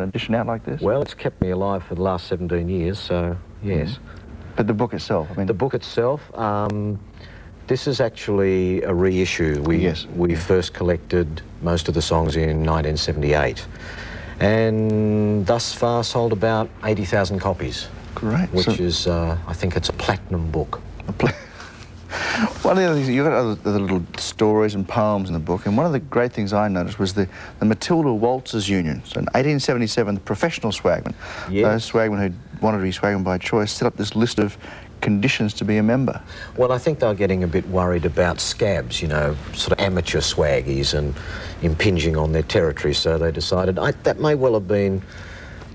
an edition out like this? Well, it's kept me alive for the last 17 years, so yes. But the book itself, I mean... The book itself, this is actually a reissue. We first collected most of the songs in 1978, and thus far sold about 80,000 copies. Great. Which is, I think it's a platinum book. One of the other things, you've got other little stories and poems in the book, and one of the great things I noticed was the Matilda Waltzers Union. So in 1877, the professional swagmen, those swagmen who wanted to be swagmen by choice, set up this list of conditions to be a member. Well, I think they're getting a bit worried about scabs, you know, sort of amateur swaggies and impinging on their territory, so they decided that may well have been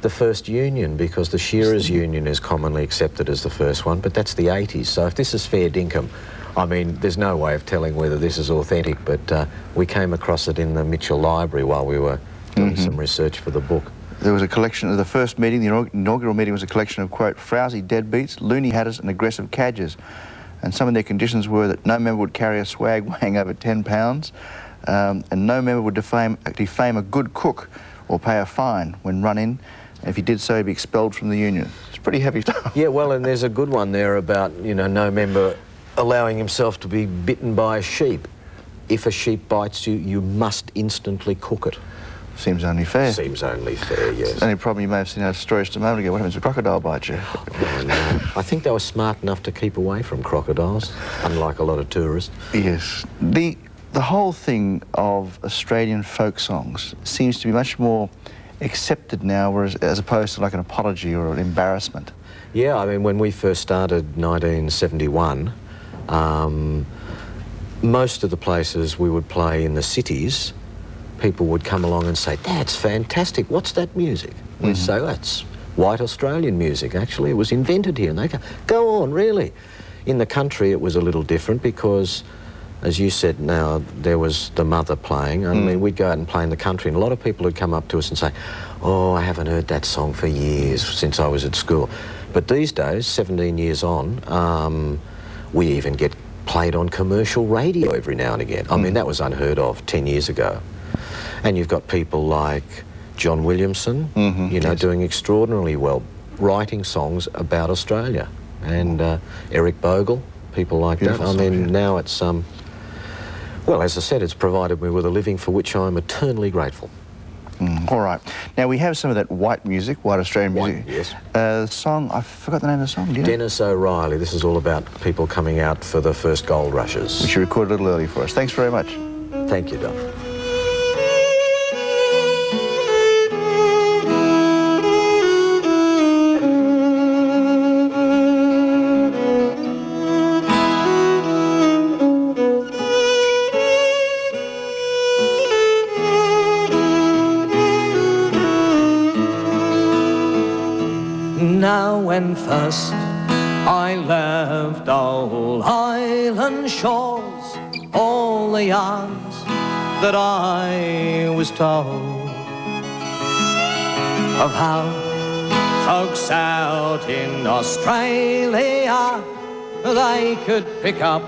the first union, because the Shearers Union is commonly accepted as the first one, but that's the 80s, so if this is fair dinkum, I mean, there's no way of telling whether this is authentic, but we came across it in the Mitchell Library while we were doing some research for the book. There was a collection of the first meeting, the inaugural meeting was a collection of, quote, frowsy deadbeats, loony hatters and aggressive cadgers. And some of their conditions were that no member would carry a swag weighing over 10 pounds, and no member would defame a good cook or pay a fine when run in. And if he did so, he'd be expelled from the union. It's pretty heavy stuff. Yeah, well, and there's a good one there about, you know, no member allowing himself to be bitten by a sheep. If a sheep bites you, you must instantly cook it. Seems only fair. Seems only fair, yes. The only problem, you may have seen our story just a moment ago. What happens if a crocodile bites you? Oh, no. I think they were smart enough to keep away from crocodiles, unlike a lot of tourists. Yes. The whole thing of Australian folk songs seems to be much more accepted now, whereas, as opposed to like an apology or an embarrassment. Yeah, I mean, when we first started 1971, most of the places we would play in the cities, people would come along and say, "That's fantastic, what's that music?" We'd say, "That's white Australian music, actually, it was invented here." And they go on, really? In the country it was a little different because, as you said now, there was the mother playing. I mean, we'd go out and play in the country, and a lot of people would come up to us and say, "Oh, I haven't heard that song for years, since I was at school." But these days, 17 years on, we even get played on commercial radio every now and again. I mean, that was unheard of 10 years ago. And you've got people like John Williamson, you know, doing extraordinarily well, writing songs about Australia. And Eric Bogle, people like that. I mean, now it's, well, as I said, it's provided me with a living for which I'm eternally grateful. All right. Now, we have some of that white music, white Australian music. Yes. The song, I forgot the name of the song, do you know? Denis O'Reilly. This is all about people coming out for the first gold rushes. Which you recorded a little early for us. Thanks very much. Thank you, Dob. Now when first I left old Highland shores, all the yarns that I was told of how folks out in Australia, they could pick up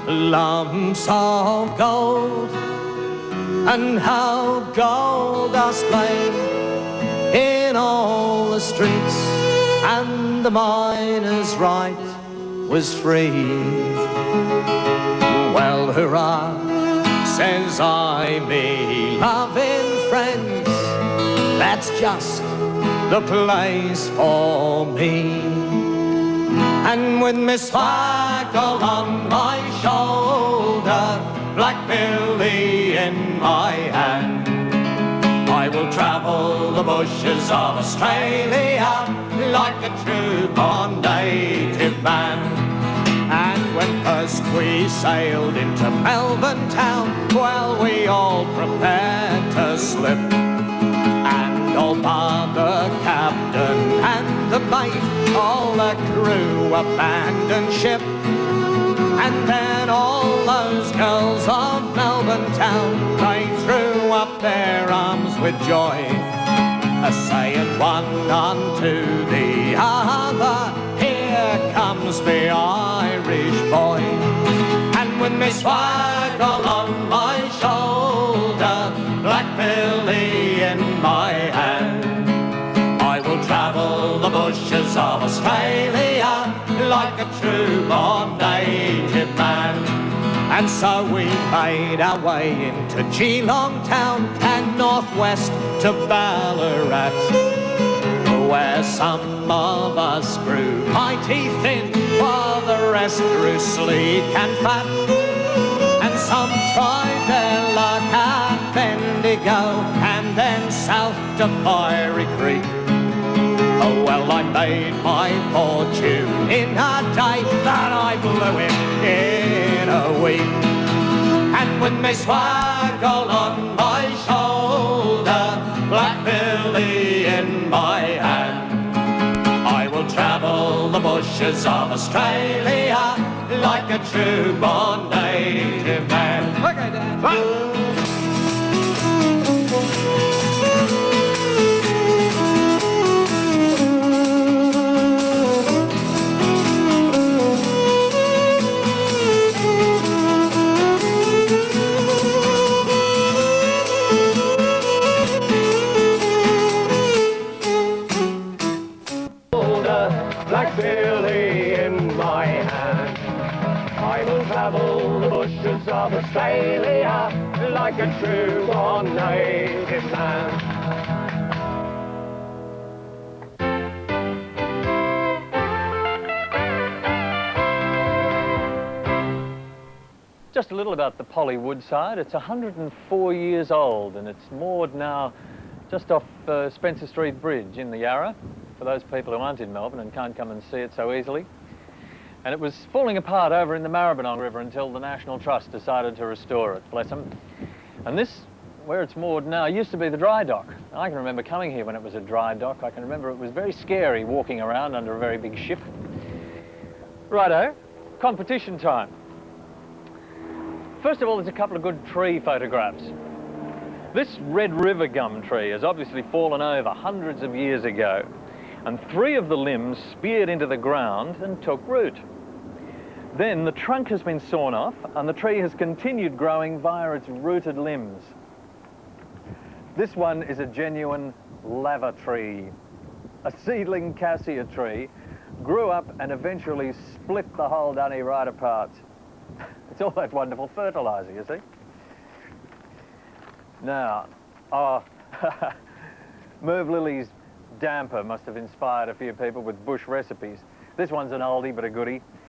lumps of gold, and how gold dust lay in all the streets, and the miner's right was free. Well, hurrah, says I, me loving friends, that's just the place for me. And with Miss Flagel on my shoulder, Black Billy in my hand, I will travel the bushes of Australia like a true-born native man. And when first we sailed into Melbourne town, well, we all prepared to slip. And old Bob, the captain, and the mate, all the crew abandoned ship. And then all those girls of Melbourne town, they threw up their arms with joy, saying one unto the other, here comes the Irish boy. And with Miss Swaggle on my shoulder, Black Billy in my hand, of Australia like a true-born native man. And so we made our way into Geelong town and northwest to Ballarat, where some of us grew mighty thin while the rest grew sleek and fat. And some tried their luck at Bendigo and then south to Fiery Creek. Oh well, I made my fortune in a day that I blew it in a week. And with me swaggle on my shoulder, Black Billy in my hand, I will travel the bushes of Australia like a true-born native man. Okay, Dan. Black Billy in my hand, I will travel the bushes of Australia like a true-born native man. Just a little about the Polly Woodside. It's 104 years old and it's moored now just off Spencer Street Bridge in the Yarra, for those people who aren't in Melbourne and can't come and see it so easily. And it was falling apart over in the Maribyrnong River until the National Trust decided to restore it, bless them. And this, where it's moored now, used to be the dry dock. I can remember coming here when it was a dry dock. I can remember it was very scary walking around under a very big ship. Righto, competition time. First of all, there's a couple of good tree photographs. This red river gum tree has obviously fallen over hundreds of years ago, and 3 of the limbs speared into the ground and took root. Then the trunk has been sawn off and the tree has continued growing via its rooted limbs. This one is a genuine lava tree. A seedling cassia tree grew up and eventually split the whole dunny right apart. It's all that wonderful fertiliser, you see. Now, Merv Lily's damper must have inspired a few people with bush recipes. This one's an oldie but a goodie.